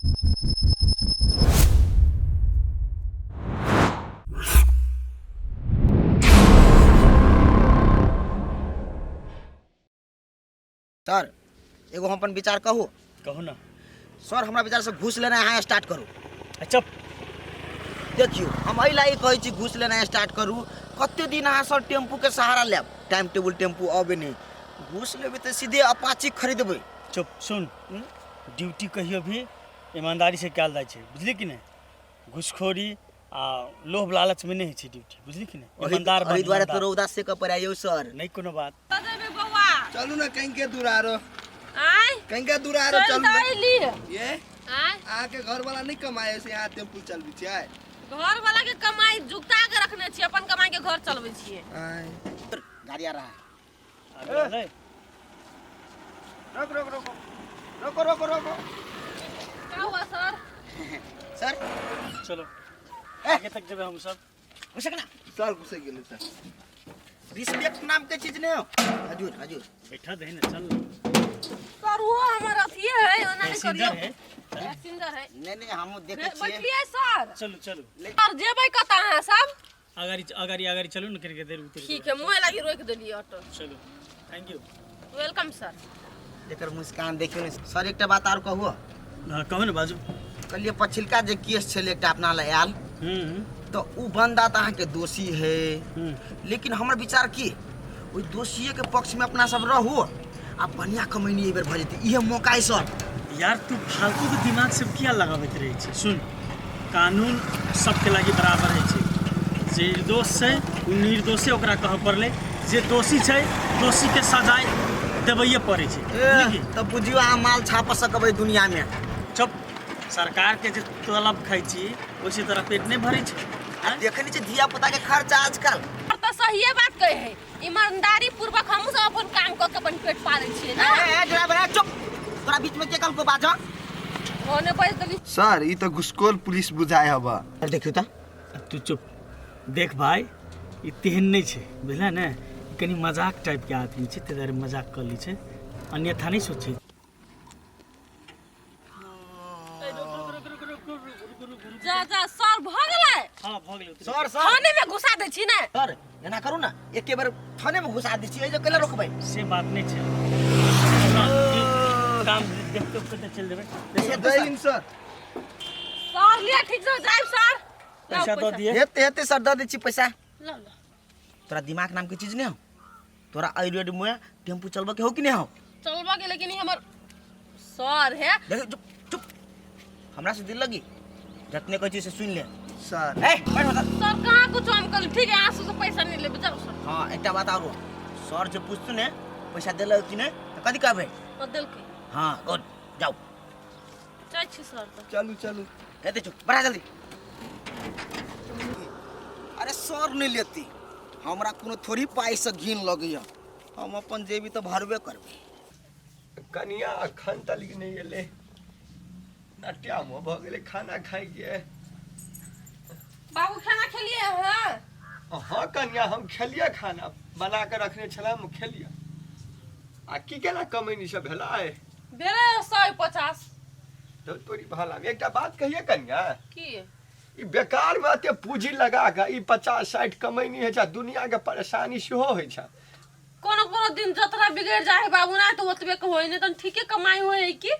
Sir एगो हम अपन विचार कहू। कहो ना सर हमरा विचार से घूस लेना है स्टार्ट करू। अच्छा देखियो हम अला कहे छी घूस लेना स्टार्ट करू। कते दिन अहाँ सर टेम्पू के सहारा लेब, टाइम टेबुल टेम्पू अबे नहीं, घूस लेबे तो सीधे अपाची खरीदबे। चुप सुन, ड्यूटी कहियो भी ईमानदारी से कयल जाय छै, बुझली कि नहीं? घुसखोरी आ लोभ लालच में नहीं है ड्यूटी, बुझली कि नहीं? ईमानदार ओही द्वारा तो रौदा से क परायो सर। नहीं कोनो बात। चलू ना कहीं के दूर आ रो, आय कहीं के दूर आ रो चलू ना। ये आय आके घर वाला नहीं कमाए से यहाँ टेम्पू चल भी छै। घर वाला के कमाई जुटा के रखने छी, अपन कमाई के घर चलबै छिए। गाड़ी आ रहा है। आ गए? रोक रोक रोको रोको रोको रोको। का हुआ सर? सर चलो आगे तक जब हम सब घुसक ना। सर घुसे गेले सर। रिस्पेक्ट नाम के चीज नहीं हो। हजूर हजूर बैठा दे ना, चल सर वो हमर अथी है, ओना नहीं करियो। पैसेंजर है। पैसेंजर है। नहीं हम देखे छी। बैठिए सर। चलो चलो सर जेबै कता है सब? आगारी आगारी आगारी चलो ना, करके देर उतर। ठीक है, मुंह लगी रोक देलिए ऑटो। चलो थैंक यू। Welcome sir. एकर मुस्कान देखियो ने सर। एकटा बात और कहू। हाँ कहो ना बाजू। कलिए पछिलका जे केस छले एकटा अपना ले आयल, तो उ बंदा त अहाँ के दोषी है, लेकिन हमर विचार की ओइ दोषिये के पक्ष में अपना सब रहू आ बढ़िया कमैनी एबर भ जेतै। इहे मौका है सर। यार तू फालतू के दिमाग से किया लगाबैत रहे छै? सुन, कानून सबके लागि बराबर है छै। जे निर्दोष छै उ निर्दोषे ओकरा कह पड़ले, जे दोषी छै दोषी के सजाए देबैये पड़े छै। लेकिन तब बुझियो अहाँ माल छाप सकबै दुनिया में। चुप, सरकार के जे तलब खाइ छी ओइसे तोरा पेट नहीं भरे छै। देखनी छै धिया पुता के खर्चा आजकल। और तो सही बात कहे है, ईमानदारी पूर्वक हम सब अपन काम क के अपन पेट पाले छिए ना। ए ड्राइवर चुप, तोरा बीच में के कल को बाजा। होने बैठ देली। सर ई तो घुसखोर पुलिस बुझाए हबा। देखियो त तू चुप देख भाई, ई तेहन नहीं छै, बुझला ना? कनी मजाक टाइप के आदमी छै, ते मजाक कर ली छै, अन्यथा नहीं सोचे। जा जा सर भ गेलै। हां भ गेलै। सर सर थाने में घुसा दे छी ना। सर एना करू ना, एके बार थाने में घुसा दै छी। ए जे केला रोकबै से बात नहीं छै। काम देखते देखते चल देबे। जय हिंद सर। सर लिया ठीक से ड्राइव सर। पैसा दो दिए। हेते हेते सर दे दै छी पैसा। लो लो। तोरा दिमाग नाम के चीज नहीं हो? तोरा आई रोड में टेम्पू चलबा के हो कि नहीं हो? चलबा के, लेकिन ई हमर सर है। देख चुप चुप, हमरा से दिल लगी जतने कोई चीज से सुन ले। सर ए बैठ बता। सर कहाँ कुछ हम कल ठीक है, आंसू से पैसा नहीं लेबे जाओ सर। हां एकटा बात आरो, सर जे पूछतु ने पैसा देला कि नहीं त कथि कहबै? बदल के हां गुड, जाओ चाय छी सर तो। चलू चलू। हेते चुप, बढ़ा जल्दी। अरे सर नहीं लेती, हमरा कोनो थोड़ी पाई से घिन लगैया। हम अपन जेबी तो भरबे करबै। कनिया अखन तलिक नहीं एले, नटिया में भ गेले खाना खाई के। बाबू खाना खेलिए हैं? हाँ कनिया हम खेलिए, खाना बना के रखने छला हम खेलिए। आ की केना कमैनी सब भेला है? बेरे 150। तो तोरी भला में एकटा बात कहिए कनिया, की ई बेकार में अते पूंजी लगा के ई 50-60 कमैनी है छ, दुनिया के परेशानी सेहो है छ। कोनो कोनो दिन जतरा बिगड़ जाए है बाबू ना, तो ओतबे के होई नहीं त ठीके कमाई होई है की।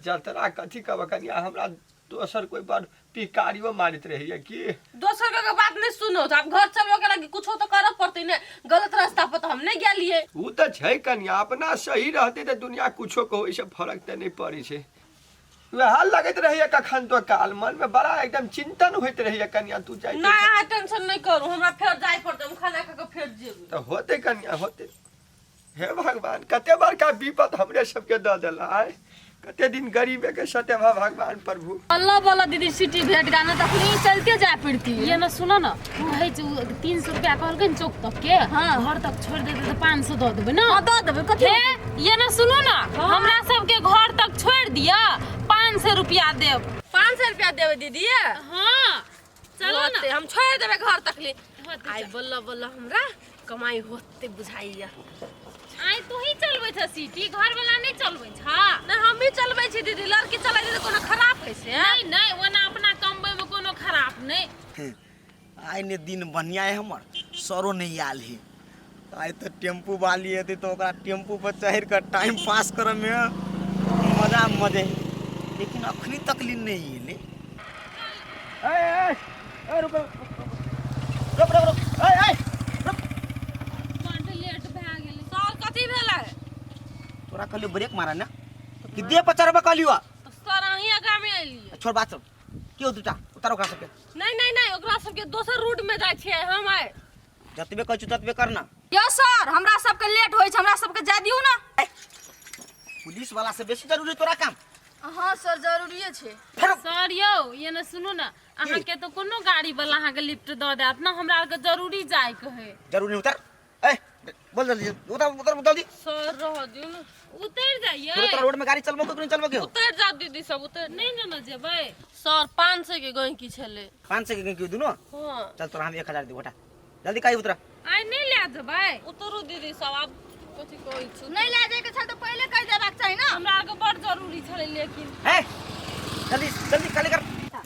जतरा कथी कहब कनिया, हमरा दोसर कोई बार पिकारियो मारित रही है कि दोसर के बात नहीं सुनो, तो आप घर चलबो के लगी कुछो तो करब पड़ते ने। गलत रास्ता पर तो हम नहीं गेलिए। उ तो छै कनिया, अपना सही रहते तो दुनिया कुछो को इसे फर्क तो नहीं पड़ी छै। वह लगत रही कखन तो काल मन में बड़ा एकदम चिंतन होइत रही कनिया। तू जाई ना अहाँ टेंशन नहीं करू, हमरा फेर जाय पड़ते, हम खाना खा के फेर जेबे। तो होते कनिया होते। हे भगवान, कते बड़का विपद हमरे सबके द देला है। कते दिन गरीबे के सते भगवान प्रभु। अल्लाह वाला दीदी सिटी भेट गाना तक नहीं चलते जा पड़ती। ये ना सुनो ना, वो है जो 300 रुपया कहल के चौक तक के, हां घर तक छोड़ देते तो 500 दे देबे ना। हां दे देबे कथि। ये ना सुनो ना, हमरा सब के घर तक छोड़ दिया, 500 रुपया देब। 500 रुपया देबे दीदी। हां चलो ना, हम छोड़ देबे घर तक ले। आई बल्ला बल्ला हमरा कमाई होते बुझाइया। आई तू ही चलबै छ सिटी, घर वाला नहीं चलबै छ। ना हम ही चलबै छी दीदी, लड़की चलै छै तो कोनो खराब है से नहीं नहीं ओना अपना कमबै में कोनो खराब नहीं। आइ ने दिन बढ़िया है हमर सरो नहीं आल है। आइ तो टेम्पू वाली है तो ओकरा टेम्पू पर चढ़ कर टाइम पास करे में मजा मजे, लेकिन अखनी तक ली नहीं है। रुक रुक रुक रुक, बड़ लेट भए गेलै। सर कथी भेलै? तोरा कहलियो ब्रेक मारा ना कि दे 50 रुपया कहलियो। तो सर अहीं आगा में एलियै। छोड़ बात सब क्यों दूटा उतार ओकरा सबके। नहीं नहीं नहीं ओकरा सबके दोसर रूट में जाइ छियै हम आइ। जतबे कहै छु ततबे करना। यो सर हमरा सबके लेट होइ छै, हमरा सबके जा दियौ ना। पुलिस वाला से बेसी जरूरी तोरा काम। हाँ सर जरूरी छै। सर यौ ये न सुनू ना, अहाँ के तो कोनो गाड़ी वाला अहाँ के लिफ्ट द देत ना, हमरा के जरूरी जाय के है। जरूरी उतर। ए बोल जल्दी उतर उतर उतर दी। सर रह दियौ ना। उतर जाइए। तोरा रोड में गाड़ी चलबो कि नहीं चलबो के हो? उतर जा दीदी सब उतर। नहीं ना न जेबै। सर 500 के गई की छले। 500 के क्यों दुनो? हां चल तोरा हम 1000 दी बेटा। जल्दी काई उतरा। आइ नहीं ले जेबै। उतरू दीदी सब। आप कथी कहै छु? नहीं ले जाए के छल तो पहले कह देबाक चाही ना। हमरा के बड़ जरूरी छले लेकिन ए जल्दी जल्दी काले कर।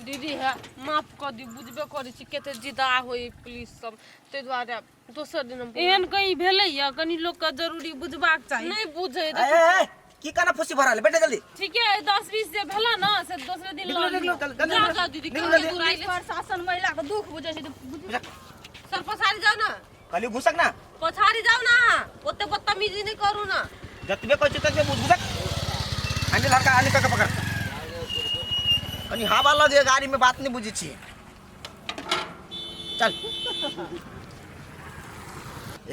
दीदी है माफ कर दी, बुझबे करै छी केते जिदा होई पुलिस सब, ते द्वारे दोसर दिन हम एहन कहीं भेलै या कनी लोग के जरूरी बुझबाक चाही। नहीं बुझे। ए की काना फुसी भराले बेटा जल्दी। ठीक है 10-20 जे भेला ना से दूसरे दिन निकलो ल निकलो जल्दी जा जा दीदी निकलो कहीं जल्दी। बुराई प्रशासन महिला के दुख बुझे छै तो सर पछाड़ी जाओ ना। काली घुसक ना। पछाड़ी जाओ ना। ओते बदतमीजी नहीं करू ना। जतबे कहै छु ततबे घुसक। हैंडल हरका आने का पकड़। कनी हवा लगे गाड़ी में बात नहीं बुझी छी। चल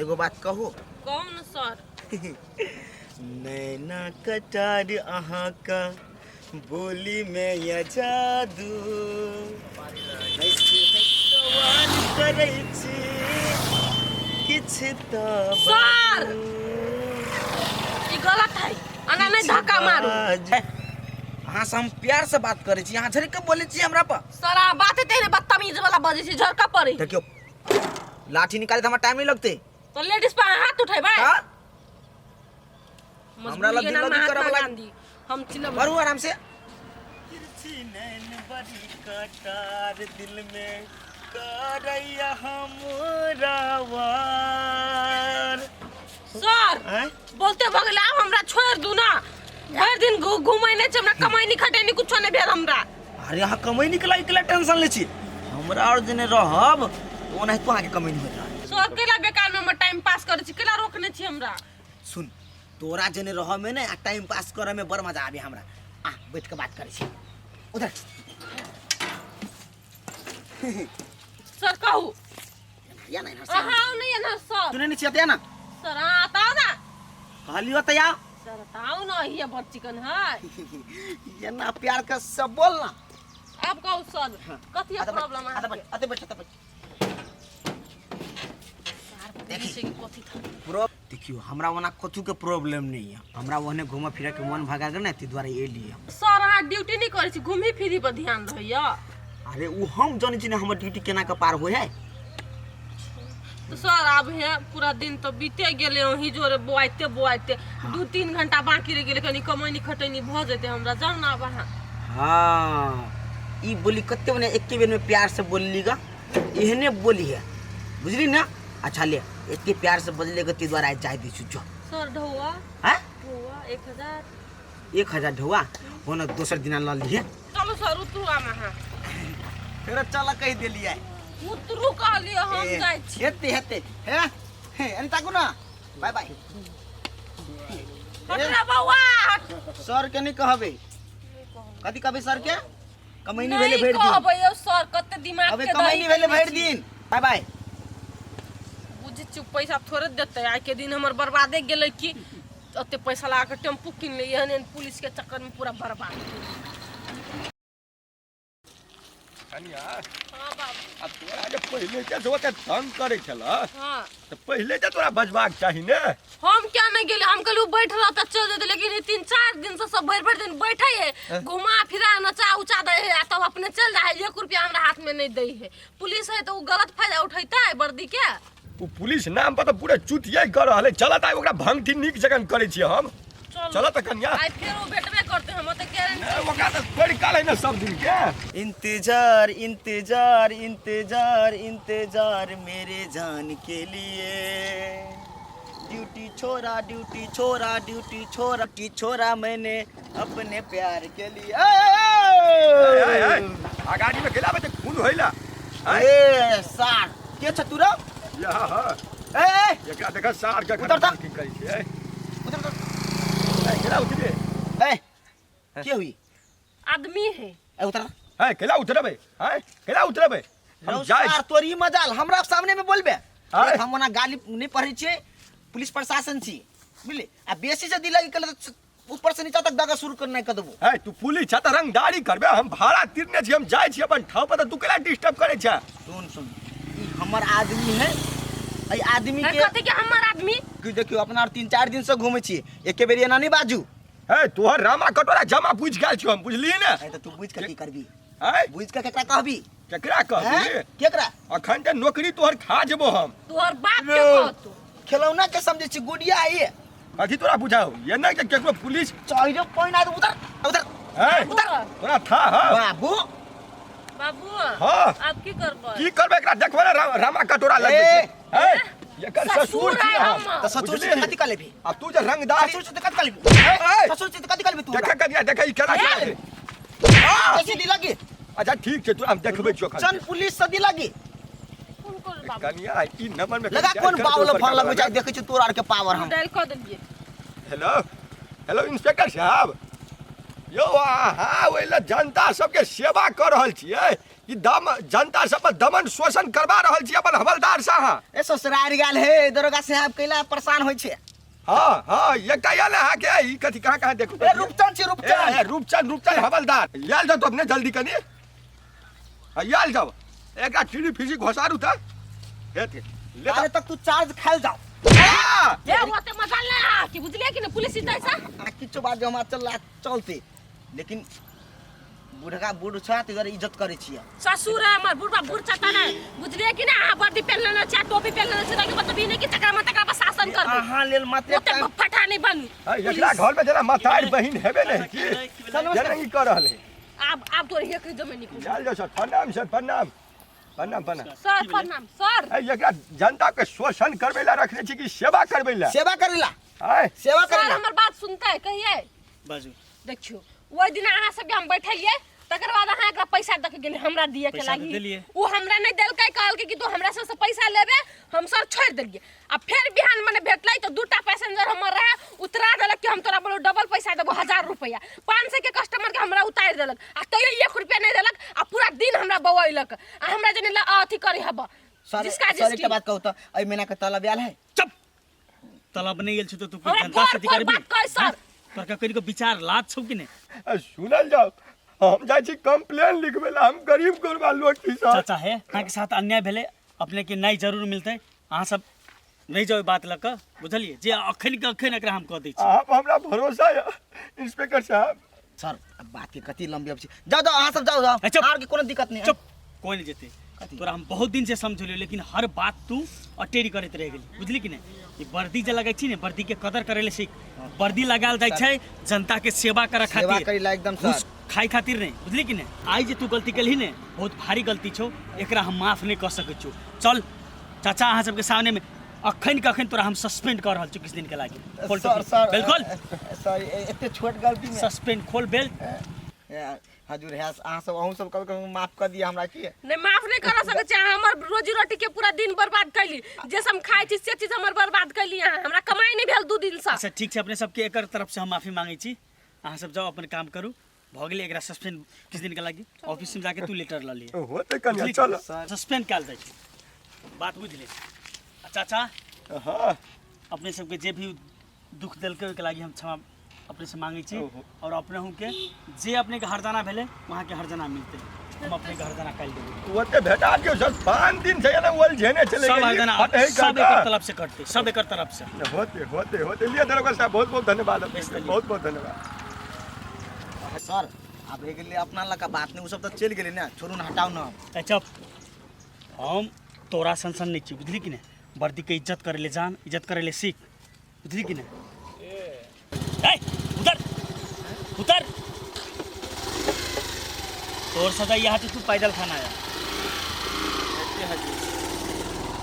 एगो बात कहू। कौन सर? नैना कटार अहाँ का बोली में या जादू सवाल करै छी किछ त सर ई गलत है। अना नहीं धक्का मारू। अहाँ से हम प्यार से बात करे छी, अहाँ झरी के बोले छी हमरा पर। सर आ बात तेरे बदतमीज वाला बजे छी, झड़का पड़ी। देखियो लाठी निकाले त हमरा टाइम नहीं लगते। तो लेडीज पर हाथ उठेबै। का हमरा हमरा लग लग दिल्लगी करब लग। गांधी हम चिल्ला मारू आराम से। तिरछी नैन बड़ी कटार दिल में करैया हमरा वार। सर हैं? बोलते भगले आप हमरा छोड़ दू ना। भर दिन घूमै ने हमरा कमाई नहीं खटे नहीं कुछो नहीं भेल हमरा। अरे यहाँ कमाई निकला इकला टेंशन ले छी हमरा और जने रहब ओना तो आगे कमाई नहीं होता। सर केला बेकार में हम टाइम पास करे छी, केला रोकने छी हमरा। सुन तोरा जने रह में ना टाइम पास करे में बड़ मजा आवे हमरा। आ बैठ के बात करे छी उधर। सर कहू। या नहीं हाँ नहीं है ना सर। तूने नहीं छिया ना सर हाँ बताओ ना। कहलियो त या सर बताओ ना ये बहुत चिकन है। ये ना प्यार का सब बोल ना। आप कहो सर कथी है प्रॉब्लम है? आते बैठ देखिए कथी था। प्रो देखियो हमरा वना कथु के प्रॉब्लम नहीं है। हमरा वने घूम फिरे के मन भगा गए ना ती द्वारा ये लिए। सर हाँ ड्यूटी नहीं करे छी, घूमी फिरी पर ध्यान रहैया। अरे वो हम जाने छी ना हमर ड्यूटी केना के पार होय है। तो सर अब है पूरा दिन तो बीते गेले वही जोरे बोआइते 2-3 घंटा बाकी रह गेले, कनी कमैनी खटैनी भ जेते हमरा जान ना वहां। हाँ ई बोली कत्ते बने एक बेर में प्यार से बोललीगा एहने बोली है बुझली ना। अच्छा ले इतने प्यार से बोलले के ती द्वारा चाय दी छु जो। सर ढौआ हैं ढौआ 1000 ढौआ होना दोसर दिन ल लिए। चलो सर उतरू आमा हां तेरा चला कह देलिए उतरू कहलिए हम जाय छी। हेते हे अनिता को ना बाय बाय। हटरा बौआ सर के नहीं कहबे कथी कहबे सर के कमैनी भेले भेड़ दिन। कहबै यौ सर कते दिमाग अबे के कमैनी भेले भेड़ दिन बाय बाय। बुझी चुप पैसा थोड़े देते। आइ के दिन हमर बर्बादे गेलै कि ओते पैसा लगा के टेम्पू किन ले एहन पुलिस के चक्कर में पूरा बर्बाद। कनिया हां बाबू अब तोरा जे पहले के जो के तंग करे छला हां तो पहले जे तोरा बजबाक चाही ने। हम क्या नहीं गेले, हम कहलू बैठ रहा त चल जेते, लेकिन 3-4 दिन से सब भर दिन बैठे है घुमा फिरा नचा उचा दे है तब अपने चल रहा है। 1 रुपया हमरा हाथ में नहीं दे है। पुलिस है तो वो गलत फायदा उठैता है वर्दी के। वो पुलिस नाम पर तो पूरा चुतिया कर रहले। चलत आइ ओकरा भंगती निक जगन करे छी हम। चलो त कन्या आई फेर वो भेटबे करते हम तो गारंटी ओकरा तो छोड़ निकाल है ना सब दिन के। इंतजार इंतजार इंतजार इंतजार मेरे जान के लिए, ड्यूटी छोड़ा ड्यूटी छोड़ा ड्यूटी छोड़ा की छोड़ा मैंने अपने प्यार के लिए। गाड़ी में गेला बे खून होइला। ए सार के छतुरा या हां ए एकरा देखा सार का उतर की करी छे। उधर उधर केला उतरे ए के हुई आदमी है ए उतर है केला उतरबे है केला उतरबे हम जाए सार तोरी मजाल हमरा सामने में बोलबे आय। हम ओना गाली नहीं पढ़ी छे, पुलिस प्रशासन छी बुझली आ बेसी से दिला के ऊपर से नीचा तक दागा शुरू करना कर देबो। है तू पुलिस छा त रंगदारी करबे, हम भाड़ा तीरने छी, हम जाय छी अपन ठाव पर, तू केला डिस्टर्ब करे छ। सुन सुन ई हमर आदमी है, ई आदमी के कहते कि हमार आदमी कि देखियो अपना 3-4 दिन से घूमे छी, एके बेर एना नहीं बाजू। है तोहर रामा कटोरा जमा पूछ गेल छी हम, बुझलिए ने। ए त तू बुझ के की करबी, है बुझ के केकरा कहबी, केकरा कहबी हैं? केकरा अखन ते नौकरी तोहर खा जेबो हम। तोहर बाप के कहतो खिलौना के समझे छी, गुड़िया है अथी तोरा बुझाओ ये ना कि केकरो पुलिस चाहिए पॉइंट आ उधर उधर है उधर तोरा था हां बाबू बाबू हाँ। आप की करबो की करबे एकरा देखबे ना रामा कटोरा लग ए, छै। है एकर ससुर छी हम। त ससुर से कथि कर लेबी, अब तू जे रंगदारी ससुर से कथि कर लेबी, ए, ससुर से कथि कर लेबी तू देखे करिया देखे ई केला ए, छै। कैसे दी लगी अच्छा ठीक छै, तू हम देखबै छियो चन पुलिस से दी लगी कौन कर बाबू कनिया ई नंबर में लगा कौन बावल फोन लगबै छै, देखै छी तोर आर के पावर हम। डायल कर देलिए। हेलो हेलो इंस्पेक्टर साहब यो हाँ ओइला जनता सबके सेवा कर रहल छियै, ई दम जनता सब पर दमन शोषण करवा रहल छी अपन हवलदार साहब। ए ससुरार गेल हे दरोगा साहब कैला परेशान होय छै। हाँ हाँ एकटा याल है के ई कथि कहाँ देखू ए रूपचंद छी रूपचंद रूपचंद हवलदार याल जाओ तो अपने जल्दी कनी याल जाओ एकटा टीडी फिजी घोसारू था हेते ले अरे तक तू चार्ज खाल जाओ ए ओते मजाल ना कि बुझलिए कि न पुलिस इतना सा किछो बात जो हम चलते, लेकिन बूढ़ा बूढ़ छा त इधर इज्जत करे छियै। ससुर है हमर बुढ़वा बुढ़ चाता ना बुझलिए कि ना वर्दी पहन लेना चाहे टोपी पहन लेना चाहिए ताकि बतबी नहीं कि तकरा में तकरा पर शासन कर अहाँ लेल मात्र ओते फटा नहीं बन एकरा घर में जना मातार बहिन हेबे नहीं की जना ई कर रहल है। आप तो एक जमीन निकल याल जाओ सर प्रणाम प्रणाम प्रणाम सर प्रणाम सर एकरा जनता के शोषण करबे ला रखने छी कि सेवा करबे ला सेवा करेला है सेवा सर करेला हमर बात सुनते है कहिए बाजू देखियो ओइ दिन अहाँ सब हम बैठलिए तकर बाद अहाँ एकरा पैसा दक गेली हमरा दिए के पैसा लागी देलिए। वो हमरा नहीं देलकै कहलकै कि तू हमरा से पैसा लेबे हम सब छोड़ देलिए आ फिर बिहान मने भेटलै तो दूटा पैसेंजर हमर रहे उतरा देलक कि हम तोरा बोलो डबल पैसा देबो 1000 रुपया 500 के कस्टमर के हमरा उतार देलक आ तइयो 1 रुपया नहीं देलक आ पूरा दिन हमरा बवैलक आ हमरा जने अथी करी हब सर जिसका सर जिसकी एकटा बात कहू त एहि महीना के तलब आयल है। चुप तलब नहीं गेल छ तो तू हमरा जनता से घर पर करबी बात कर सर पर का करी को विचार लाज छौ कि नहीं। सुनल जाओ हम जाय छी कंप्लेन लिखबे ला, हम गरीब गुरबा लोग किसान चाचा है अहाँ के साथ अन्याय भेले अपने के नहीं जरूर मिलते, अहाँ सब नहीं जाओ बात लक बुझलिए जे अखन के अखन एकरा हम कह दै छी। आप हमरा भरोसा है इंस्पेक्टर साहब। सर अब बात के कति लंबी अब छी, जाओ जाओ अहाँ सब जाओ ए, चुप। जाओ आर के कोनो दिक्कत नहीं है। चुप कोई नहीं जेते तोरा हम बहुत दिन से समझलियो लेकिन हर बात तू अटेरी करत रह गेली बुझली कि नहीं। ई वर्दी जे लगै छी ने वर्दी के कदर करे ले सीख, वर्दी लगाल जाइ छै जनता के सेवा करे सेवा खातिर करेला एकदम घूस सर। खाई खातिर नहीं बुझली कि नहीं। आई जे तू गलती कलही ने बहुत भारी गलती छौ, एकरा हम माफ नहीं कर सकै छौ। चल चाचा अहाँ सबके सामने में अखन के अखन तोरा हम सस्पेंड कर रहल छी किस दिन के लागी। खोल सर सर बिल्कुल सर एते छोट गलती में सस्पेंड खोल बेल्ट हजूर है अहाँ सब अहूँ सब कभी माफ कर दिया हमरा की। नहीं माफ नहीं कर सके छी हमर रोजी रोटी के पूरा दिन बर्बाद कैली जे हम खाई छी से चीज हमर बर्बाद कैली हमरा कमाई नहीं भेल 2 दिन से। अच्छा ठीक छै अपने सबके एकर तरफ से हम माफी मांगै छी, अहाँ सब जाओ अपन काम करू भ गेलै एकरा सस्पेंड किस दिन के लागी ऑफिस में जाके तू लेटर ल लिए होते कनिया चल सस्पेंड काल जाइ छै बात बुझ ले। चाचा हां अपने सबके जे भी दुख देलकै ओके लागी हम क्षमा अपने से मांगै छी और अपने हूँ के जे अपने के हरजाना भेले वहाँ के हरजाना मिलते हम अपने के हरजाना काल देबै। होते भेटा के सब 5 दिन से ना वल झेने चले सब हरजाना सब एकर तरफ से कटते सब एकर तरफ से होते होते होते लिए दरोगा साहब बहुत बहुत धन्यवाद बहुत बहुत धन्यवाद। सर अब एक लिए अपना लगा बात नहीं वो सब तो चल गेले ना, छोड़ू ना हटाओ ना। अच्छा हम तोरा संसन नहीं छी बुझली कि नहीं। वर्दी के इज्जत करे ले जान इज्जत करे ले सीख बुझली कि नहीं। ए उधर उधर तोर सजा यहाँ तू पैदल खाना आया।